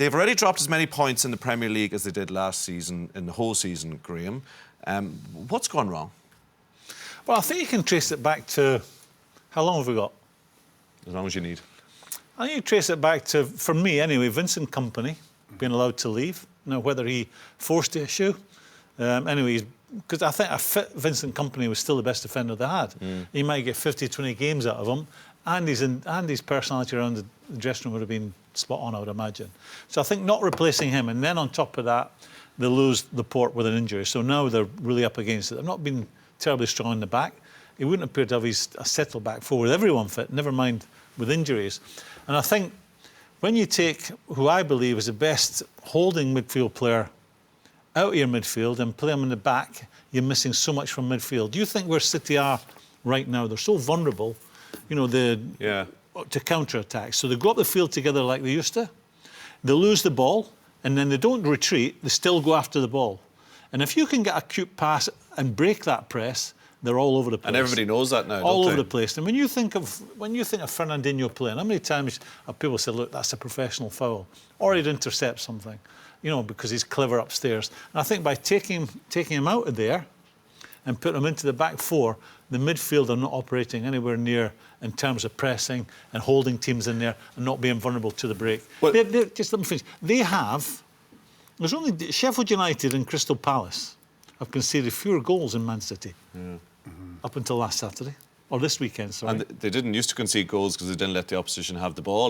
They've already dropped as many points in the Premier League as they did last season, in the whole season, Graeme. What's gone wrong? Well, I think you can trace it back to... How long have we got? As long as you need. I think you trace it back to, for me anyway, Vincent Kompany being allowed to leave. Now, whether he forced the issue, anyway, because I think a fit Vincent Kompany was still the best defender they had. You might get 50, 20 games out of him. Andy's personality around the dressing room would have been spot on, I would imagine. So I think not replacing him, and then on top of that, they lose Laporte with an injury. So now they're really up against it. They've not been terribly strong in the back. He wouldn't appear to have a settled back four with everyone fit, never mind with injuries. And I think when you take who I believe is the best holding midfield player out of your midfield and play him in the back, you're missing so much from midfield. Do you think where City are right now, they're so vulnerable, you know, to counter-attack. So they go up the field together like they used to. They lose the ball, and then they don't retreat. They still go after the ball. And if you can get a cute pass and break that press, they're all over the place. And everybody knows that now, all over the place. And when you think of Fernandinho playing, how many times have people said, "Look, that's a professional foul," or he'd intercept something, you know, because he's clever upstairs. And I think by taking him out of there and putting him into the back four, the midfield are not operating anywhere near in terms of pressing and holding teams in there and not being vulnerable to the break. Well, Just let me finish. There's only Sheffield United and Crystal Palace have conceded fewer goals in Man City up until last Saturday, or this weekend, sorry. And they didn't used to concede goals because they didn't let the opposition have the ball.